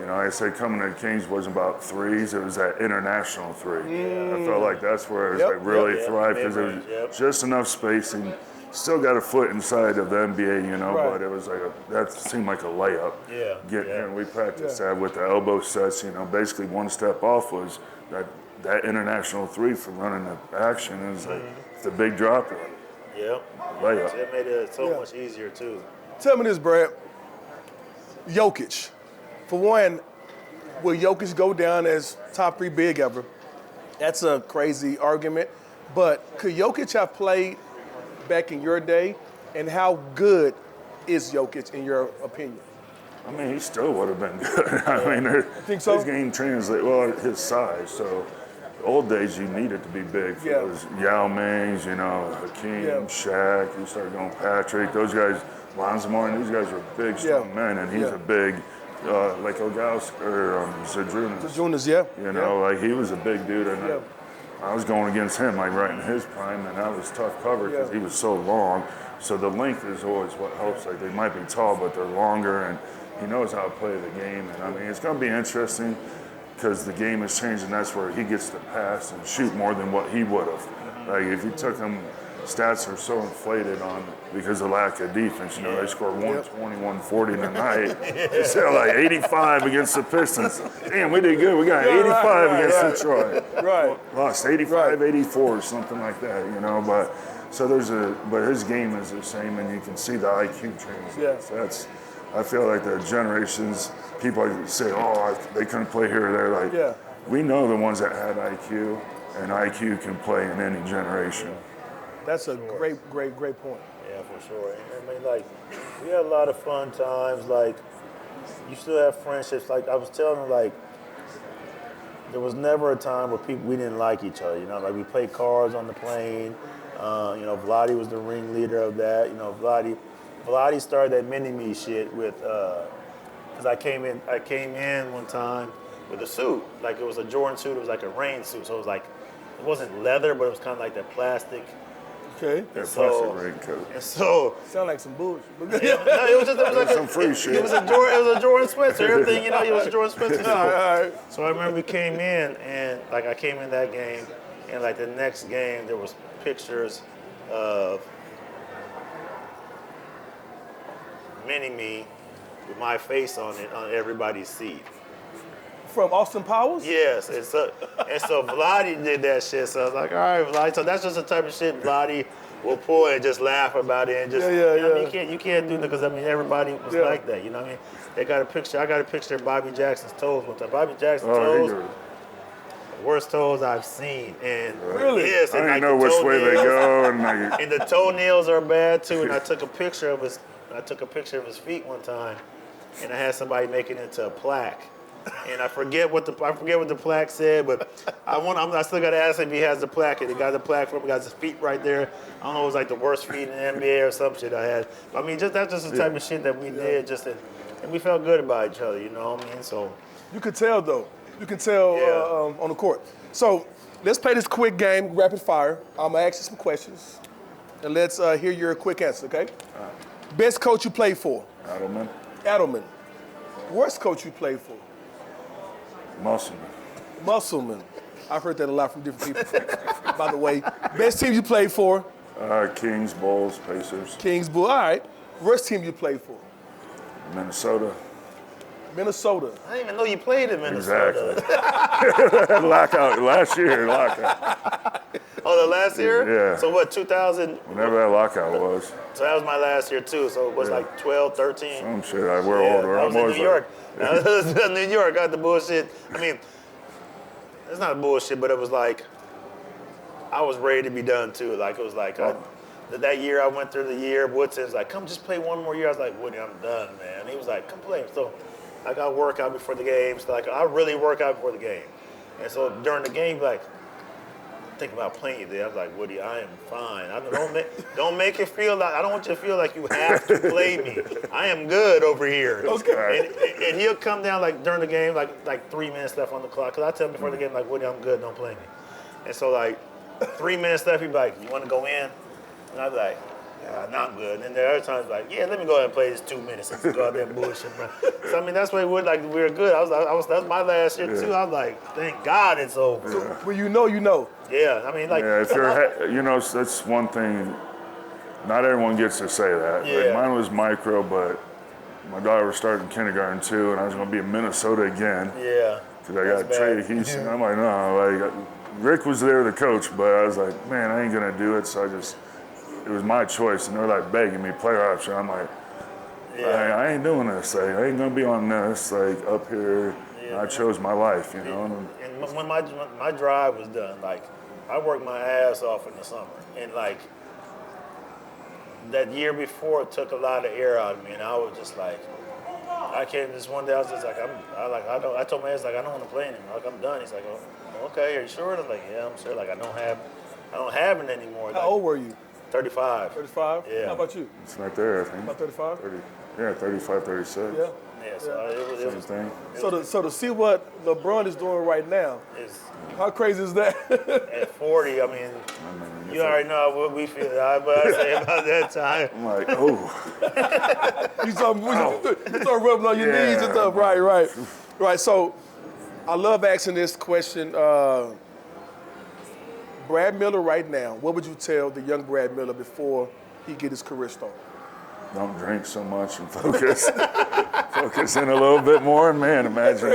[SPEAKER 2] and, like I said, coming to Kings wasn't about threes. It was that international three. I felt like that's where it was like really thrived because it was
[SPEAKER 3] Mid-range,
[SPEAKER 2] just enough spacing. Still got a foot inside of the NBA, but it was like that seemed like a layup. Getting here, and we practiced that with the elbow sets. Basically one step off was that international three from running the action. It was like the big drop. Layup.
[SPEAKER 3] It made it so much easier too.
[SPEAKER 1] Tell me this, Brad. Jokic. For one, will Jokic go down as top 3 big ever? That's a crazy argument. But could Jokic have played back in your day? And how good is Jokic in your opinion?
[SPEAKER 2] I mean, he still would have been good. I mean,
[SPEAKER 1] think so?
[SPEAKER 2] His game translates, well, his size. So, the old days, you needed to be big. For those Yao Mings, Hakeem, Shaq, you started going Patrick, those guys, Lonzo Moore, these guys were big, strong men, and he's a big like Ogaus or Zadrunas.
[SPEAKER 1] Zadrunas, yeah.
[SPEAKER 2] You know, like he was a big dude, and
[SPEAKER 1] Yeah.
[SPEAKER 2] I was going against him like right in his prime, and that was tough cover because he was so long. So the length is always what helps. Like they might be tall, but they're longer, and he knows how to play the game. And I mean, it's going to be interesting because the game is changing. That's where he gets to pass and shoot more than what he would have. Like if you took him, stats are so inflated on because of lack of defense. You know, they scored 120, 140 tonight. Instead of like 85 against the Pistons. Damn, we did good. We got 85 against Detroit.
[SPEAKER 1] Right.
[SPEAKER 2] Lost 85, 84 or something like that, you know. But so but his game is the same, and you can see the IQ change.
[SPEAKER 1] Yeah.
[SPEAKER 2] So I feel like the generations, people say, they couldn't play here or there. Like, we know the ones that had IQ, and IQ can play in any generation.
[SPEAKER 1] That's a great point.
[SPEAKER 3] Yeah, for sure. And I mean, like, we had a lot of fun times. Like, you still have friendships. Like, I was telling them, like, there was never a time where we didn't like each other. You know, like we played cards on the plane. You know, Vladi was the ringleader of that. You know, Vladi started that mini-me shit with, because I came in one time with a suit. Like, it was a Jordan suit. It was like a rain suit. So it was like, it wasn't leather, but it was kind of like that plastic.
[SPEAKER 1] Okay.
[SPEAKER 2] That plastic raincoat.
[SPEAKER 3] And so
[SPEAKER 1] sound like some bullshit.
[SPEAKER 3] Yeah, no, it was like
[SPEAKER 2] some free shit.
[SPEAKER 3] It was a Jordan Spencer. Everything, you know, it was a Jordan Spencer.
[SPEAKER 1] All right.
[SPEAKER 3] So I remember we came in, and like I came in that game, and like the next game there was pictures of mini-me with my face on it on everybody's seat.
[SPEAKER 1] From Austin Powers?
[SPEAKER 3] Yes, and so Vladi did that shit. So I was like, all right, Vladi. So that's just the type of shit Vladi will pull and just laugh about it and just. You know, I mean, you can't do it because I mean everybody was like that. You know what I mean? They got a picture. I got a picture of Bobby Jackson's toes one time. Bobby Jackson's toes. Worst toes I've seen, and
[SPEAKER 1] really,
[SPEAKER 3] yes, and
[SPEAKER 2] I didn't know which way they go,
[SPEAKER 3] and the toenails are bad too. And I took a picture of his feet one time, and I had somebody make it into a plaque. And I forget what the plaque said, but I still got to ask him if he has the plaque. And he got the plaque for him. He got his feet right there. I don't know, it was like the worst feet in the NBA or some shit I had. But I mean, that's just the type of shit that we did, and we felt good about each other. You know what I mean? So
[SPEAKER 1] you could tell though. You can tell on the court. So let's play this quick game, rapid fire. I'm gonna ask you some questions, and let's hear your quick answer. Okay? Best coach you played for? Adelman. Worst coach you played for? Musselman. I've heard that a lot from different people. By the way, best team you played for?
[SPEAKER 2] Kings, Bulls, Pacers.
[SPEAKER 1] Kings, Bulls. All right. Worst team you played for?
[SPEAKER 2] Minnesota.
[SPEAKER 3] I didn't even know you played in Minnesota.
[SPEAKER 2] Exactly. Lockout last year.
[SPEAKER 3] Oh, the last year?
[SPEAKER 2] Yeah.
[SPEAKER 3] So what, 2000?
[SPEAKER 2] Whenever that lockout was.
[SPEAKER 3] So that was my last year too. So it was like 12, 13.
[SPEAKER 2] Some shit. We're older.
[SPEAKER 3] I was in New York. I was in New York. Got the bullshit. I mean, it's not bullshit, but it was like I was ready to be done too. Like it was like that year I went through the year. Woodson was like, "Come, just play one more year." I was like, "Woody, I'm done, man." And he was like, "Come play." So I got work out before the game. So like I really work out before the game. And so during the game, like think about playing you there. I was like, "Woody, I am fine. Don't make it feel like I don't want you to feel like you have to play me. I am good over here."
[SPEAKER 1] Okay.
[SPEAKER 3] And he'll come down like during the game, like 3 minutes left on the clock. Cause I tell him before the game, like, "Woody, I'm good. Don't play me." And so like 3 minutes left, he'd be like, "You want to go in?" And I'd be like, "Yeah, no, I'm good." And then there are other times like, "Yeah, let me go ahead and play this 2 minutes and go out there and bullshit, bro." So I mean, that's why we were good. That's my last year too. I was like, "Thank God it's over."
[SPEAKER 1] So, when you know.
[SPEAKER 3] Yeah, I mean, like.
[SPEAKER 2] Yeah, if you're, that's one thing. Not everyone gets to say that.
[SPEAKER 3] Yeah.
[SPEAKER 2] Like mine was micro, but my daughter was starting kindergarten too, and I was going to be in Minnesota again.
[SPEAKER 3] Yeah.
[SPEAKER 2] Because I got traded to Houston. I'm like, no, like Rick was there, the coach, but I was like, man, I ain't gonna do it. So it was my choice, and they're like begging me player option. I'm like, I ain't doing this. Like, I ain't gonna be on this. Like up here, I chose my life, you know.
[SPEAKER 3] And when my drive was done, like I worked my ass off in the summer, and like that year before it took a lot of air out of me, and I was just like, I came this one day, I was just like, I told my ass like I don't want to play anymore. Like I'm done. He's like, oh, okay, are you sure? And I'm like, yeah, I'm sure. Like I don't have it anymore.
[SPEAKER 1] How old were you?
[SPEAKER 3] 35.
[SPEAKER 1] 35?
[SPEAKER 3] Yeah.
[SPEAKER 1] How about you?
[SPEAKER 2] It's right there, I think.
[SPEAKER 1] About 35?
[SPEAKER 2] 35, 36.
[SPEAKER 1] Yeah.
[SPEAKER 3] Yeah, so it was
[SPEAKER 2] thing.
[SPEAKER 1] So to see what LeBron is doing right now,
[SPEAKER 3] it's,
[SPEAKER 1] how crazy is that?
[SPEAKER 3] at 40, I mean, you already know what we feel. But I say about that time.
[SPEAKER 2] I'm like, oh.
[SPEAKER 1] you start rubbing on your
[SPEAKER 2] Yeah.
[SPEAKER 1] knees and stuff. Right. So I love asking this question. Brad Miller right now, what would you tell the young Brad Miller before he get his career started?
[SPEAKER 2] Don't drink so much and focus. Focus in a little bit more. And man, imagine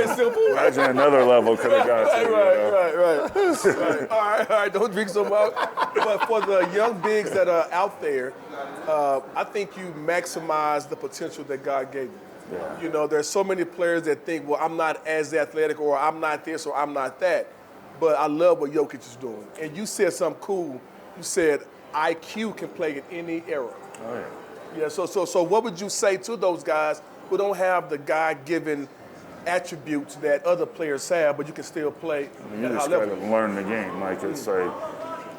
[SPEAKER 2] another level could have got to.
[SPEAKER 1] Right. All right. Don't drink so much. But for the young bigs that are out there, I think you maximize the potential that God gave you.
[SPEAKER 2] Yeah.
[SPEAKER 1] You know, there's so many players that think, well, I'm not as athletic, or I'm not this, or I'm not that. But I love what Jokic is doing. And you said something cool. You said IQ can play in any era.
[SPEAKER 2] Oh, yeah.
[SPEAKER 1] Yeah, so what would you say to those guys who don't have the God-given attributes that other players have, but you can still play
[SPEAKER 2] You
[SPEAKER 1] at a
[SPEAKER 2] just
[SPEAKER 1] high
[SPEAKER 2] got
[SPEAKER 1] level?
[SPEAKER 2] to learn the game. Like, it's like,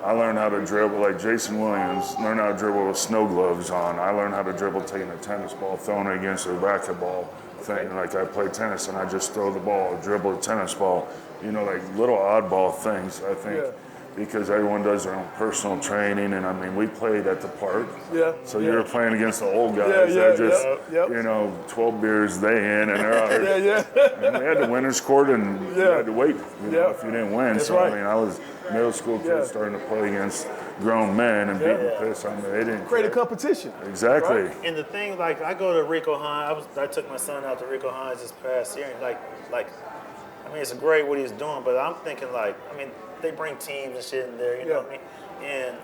[SPEAKER 2] I learned how to dribble, like Jason Williams, learned how to dribble with snow gloves on. I learned how to dribble taking a tennis ball, throwing it against a racquetball thing. Like, I play tennis and I just throw the ball, dribble a tennis ball. You know, like little oddball things, I think.
[SPEAKER 1] Yeah.
[SPEAKER 2] Because everyone does their own personal training, and I mean, we played at the park.
[SPEAKER 1] Yeah.
[SPEAKER 2] So you're playing against the old guys.
[SPEAKER 1] Yeah,
[SPEAKER 2] They're just,
[SPEAKER 1] yep.
[SPEAKER 2] you know, 12 beers they in, and they're out here. And we had the winner's court, and you had to wait, you know, if you didn't win.
[SPEAKER 1] That's
[SPEAKER 2] so,
[SPEAKER 1] right.
[SPEAKER 2] I mean, I was middle school kids starting to play against grown men and beating the piss on them. They didn't
[SPEAKER 1] Create a
[SPEAKER 2] care.
[SPEAKER 1] competition.
[SPEAKER 2] Exactly.
[SPEAKER 1] Right?
[SPEAKER 3] And the thing, like, I go to Rico Hines. I took my son out to Rico Hines this past year, and like, I mean, it's great what he's doing, but I'm thinking, like, I mean, they bring teams and shit in there, you know what I mean? And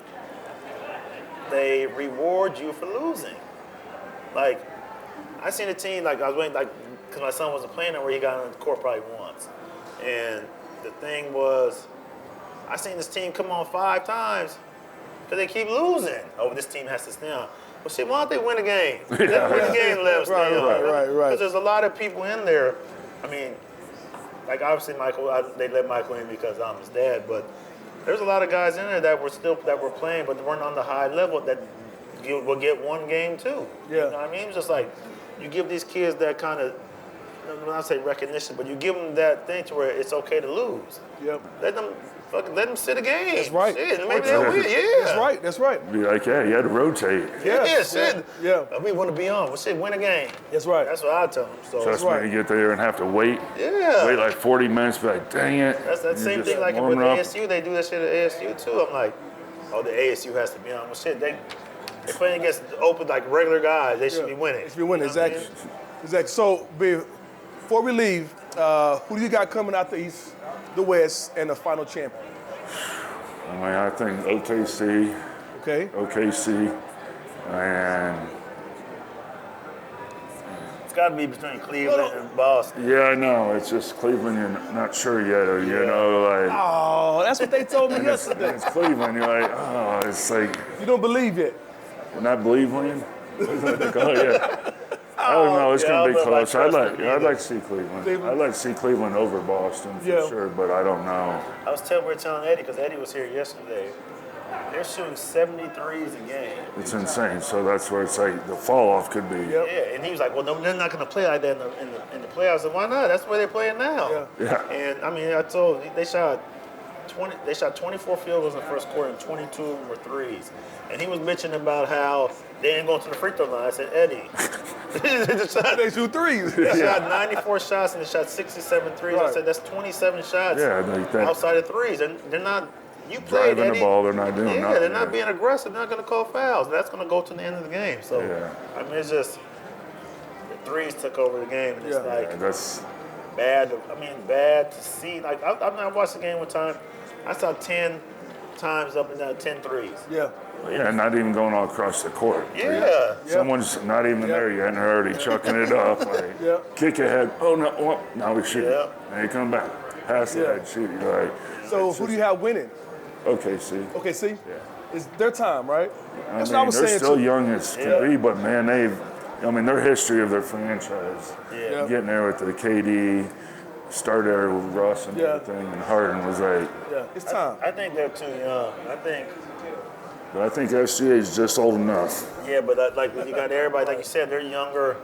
[SPEAKER 3] they reward you for losing. Like, I seen a team, like, I was waiting, like, because my son wasn't playing there, where he got on the court probably once. And the thing was, I seen this team come on 5 times because they keep losing. Oh, this team has to stay on. Well, shit, why don't they win a game? Let them win a game and let them stay on.
[SPEAKER 1] Right.
[SPEAKER 3] Because there's a lot of people in there. I mean, like, obviously, they let Michael in because I'm his dad, but there's a lot of guys in there that were playing, but they weren't on the high level that will get one game too.
[SPEAKER 1] Yeah.
[SPEAKER 3] You know what I mean? It's just like, you give these kids that kind of, when I say recognition, but you give them that thing to where it's okay to lose.
[SPEAKER 1] Yep.
[SPEAKER 3] Let them sit a game.
[SPEAKER 1] That's right.
[SPEAKER 3] Shit, maybe they'll win. Yeah.
[SPEAKER 1] That's right.
[SPEAKER 2] Be like, yeah, you had to rotate.
[SPEAKER 3] Yeah, shit.
[SPEAKER 1] Yeah.
[SPEAKER 3] We want to be on. Well, shit, win a game.
[SPEAKER 1] That's right.
[SPEAKER 3] That's what I tell them. So
[SPEAKER 2] Trust
[SPEAKER 1] right.
[SPEAKER 2] me, you get there and have to wait.
[SPEAKER 3] Yeah.
[SPEAKER 2] Wait like 40 minutes, be like, dang it.
[SPEAKER 3] That's that
[SPEAKER 2] You
[SPEAKER 3] same
[SPEAKER 2] just
[SPEAKER 3] thing like with
[SPEAKER 2] warming up.
[SPEAKER 3] ASU. They do that shit at ASU too. I'm like, oh, the ASU has to be on. Well, shit, they playing against open like regular guys. They should be winning.
[SPEAKER 1] They should be winning,
[SPEAKER 3] You know what I
[SPEAKER 1] exactly.
[SPEAKER 3] mean?
[SPEAKER 1] Exactly. So before we leave, who do you got coming out the East, the West, and the final champion?
[SPEAKER 2] I mean, I think OKC,
[SPEAKER 1] Okay.
[SPEAKER 2] and
[SPEAKER 3] It's got to be between Cleveland and Boston.
[SPEAKER 2] yeah, I know. It's just Cleveland. You're not sure yet, or you know, like
[SPEAKER 1] Oh, that's what they told me
[SPEAKER 2] it's
[SPEAKER 1] yesterday.
[SPEAKER 2] Cleveland. You're like, oh, it's like
[SPEAKER 1] You don't believe it.
[SPEAKER 2] you're not Cleveland. Oh yeah. I don't know. It's gonna be
[SPEAKER 3] but
[SPEAKER 2] close.
[SPEAKER 3] like,
[SPEAKER 2] I'd like to see Cleveland. I'd like to see Cleveland over Boston for
[SPEAKER 1] Yeah.
[SPEAKER 2] sure, but I don't know.
[SPEAKER 3] We were telling Eddie, because Eddie was here yesterday, they're shooting 73s a game.
[SPEAKER 2] It's insane. So that's where it's like the fall off could be.
[SPEAKER 1] Yep.
[SPEAKER 3] Yeah, and he was like, well, no, they're not going to play like that in the playoffs. And why not? That's where they're playing now.
[SPEAKER 1] Yeah.
[SPEAKER 2] Yeah.
[SPEAKER 3] And I mean, I told they shot 24 field goals in the first quarter, and 22 of them were threes. And he was bitching about how they ain't going to the free throw line. I said, Eddie,
[SPEAKER 1] They shoot threes.
[SPEAKER 3] they shot 94 shots and they shot 67 threes. I
[SPEAKER 1] Right.
[SPEAKER 3] said, that's 27 shots
[SPEAKER 2] Yeah, like that.
[SPEAKER 3] outside of threes. And they're not, you played,
[SPEAKER 2] Driving the
[SPEAKER 3] Eddie.
[SPEAKER 2] ball, they're not doing
[SPEAKER 3] Yeah,
[SPEAKER 2] nothing.
[SPEAKER 3] they're not being aggressive. They're not going to call fouls. That's going to go to the end of the game. So,
[SPEAKER 2] Yeah.
[SPEAKER 3] I mean, it's just the threes took over the game. And it's
[SPEAKER 1] Yeah.
[SPEAKER 3] like
[SPEAKER 2] Yeah, that's
[SPEAKER 3] bad to see. Like, I watched the game one time. I saw 10 times up and down, 10 threes.
[SPEAKER 1] Yeah.
[SPEAKER 2] not even going all across the court.
[SPEAKER 3] Yeah.
[SPEAKER 2] Someone's not even there yet, and they're already chucking it up. Like,
[SPEAKER 1] Yeah.
[SPEAKER 2] kick ahead. Oh no! Oh, now we shoot.
[SPEAKER 3] Yeah.
[SPEAKER 2] And they come back, pass
[SPEAKER 1] Yeah.
[SPEAKER 2] ahead, shoot. You're like,
[SPEAKER 1] So who do you have winning?
[SPEAKER 2] okay, see.
[SPEAKER 1] Okay, see?
[SPEAKER 2] Yeah.
[SPEAKER 1] It's their time, right?
[SPEAKER 2] I
[SPEAKER 1] That's
[SPEAKER 2] mean,
[SPEAKER 1] what I was
[SPEAKER 2] they're
[SPEAKER 1] saying
[SPEAKER 2] still
[SPEAKER 1] too.
[SPEAKER 2] young as can be, but man, their history of their franchise,
[SPEAKER 3] Yeah.
[SPEAKER 2] getting there with the KD, started there with Russ and
[SPEAKER 1] Yeah.
[SPEAKER 2] everything, and Harden was like,
[SPEAKER 1] Yeah, it's time.
[SPEAKER 3] I think they're too young.
[SPEAKER 2] but I think SGA is just old enough.
[SPEAKER 3] Yeah, but like when you got everybody, like you said, they're younger.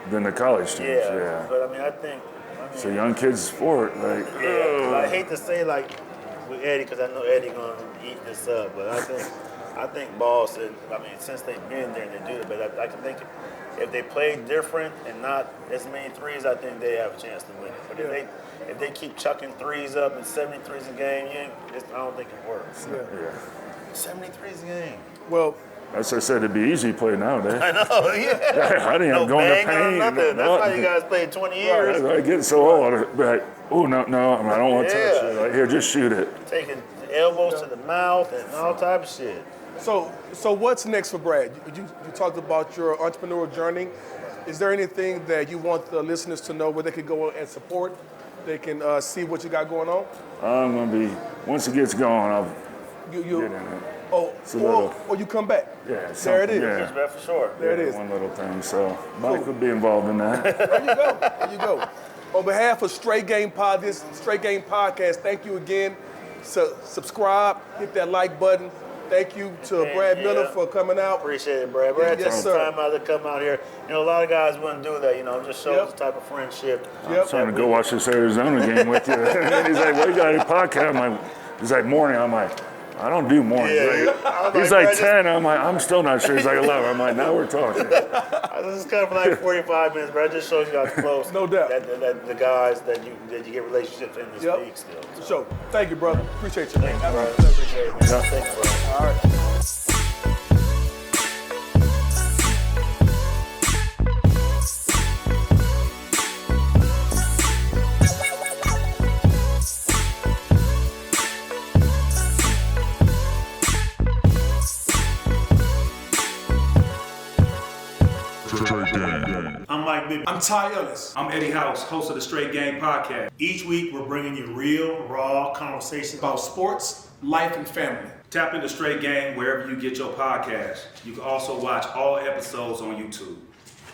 [SPEAKER 2] than the college teams. Yeah.
[SPEAKER 3] But I mean, I think
[SPEAKER 2] It's a young kid's sport. Like,
[SPEAKER 3] I hate to say like with Eddie, because I know Eddie gonna eat this up, but I think Ball said, I mean, since they've been there, they do it. But I can think if they play different and not as many threes, I think they have a chance to win it. But if they keep chucking threes up and 73s a game, I don't think it works.
[SPEAKER 2] yeah.
[SPEAKER 3] 73s a game.
[SPEAKER 1] Well,
[SPEAKER 2] As I said, it'd be easy to play nowadays.
[SPEAKER 3] I know, yeah.
[SPEAKER 2] I didn't have going to paint.
[SPEAKER 3] Nothing. That's why you guys played 20 years.
[SPEAKER 2] I get so old. I'd be like, oh, no, I don't want to touch it. Like, here, just shoot it.
[SPEAKER 3] Taking elbows to the mouth and all type of shit.
[SPEAKER 1] So what's next for Brad? You talked about your entrepreneurial journey. Is there anything that you want the listeners to know where they can go and support? They can see what you got going on?
[SPEAKER 2] I'm going to be, once it gets going, I'll
[SPEAKER 1] You
[SPEAKER 2] get in it.
[SPEAKER 1] Or you come back.
[SPEAKER 2] Yeah,
[SPEAKER 1] there it is.
[SPEAKER 2] Yeah.
[SPEAKER 3] For sure.
[SPEAKER 1] There it is.
[SPEAKER 2] One little thing. So Mike would be involved in that.
[SPEAKER 1] There you go. On behalf of Straight Game Podcast, thank you again. Subscribe, hit that like button. Thank you to Brad Miller for coming out.
[SPEAKER 3] Appreciate it, Brad. Brad
[SPEAKER 1] Yes,
[SPEAKER 3] took
[SPEAKER 1] sir.
[SPEAKER 3] some time out to come out here. You know, a lot of guys wouldn't do that, just show this type of friendship.
[SPEAKER 2] I'm trying to go watch this Arizona game with you. And he's like, well, you got a podcast? I'm like, he's like, morning. I'm like, I don't do mornings.
[SPEAKER 3] Yeah.
[SPEAKER 2] He's like 10. I'm like, I'm still not sure. He's like 11. I'm like, now we're talking.
[SPEAKER 3] This is kind of like 45 minutes, but it just shows you how close.
[SPEAKER 1] No doubt.
[SPEAKER 3] That the guys that you get relationships in this league still.
[SPEAKER 1] For sure. Thank you, brother. Appreciate you, man.
[SPEAKER 3] Appreciate it, man.
[SPEAKER 2] Yeah.
[SPEAKER 3] Thanks, bro.
[SPEAKER 1] All right.
[SPEAKER 4] I'm Mike Bibby.
[SPEAKER 1] I'm Ty Ellis.
[SPEAKER 4] I'm Eddie House, host of the Straight Game Podcast. Each week, we're bringing you real, raw conversations
[SPEAKER 1] About sports, life, and family.
[SPEAKER 4] Tap into Straight Game wherever you get your podcast. You can also watch all episodes on YouTube.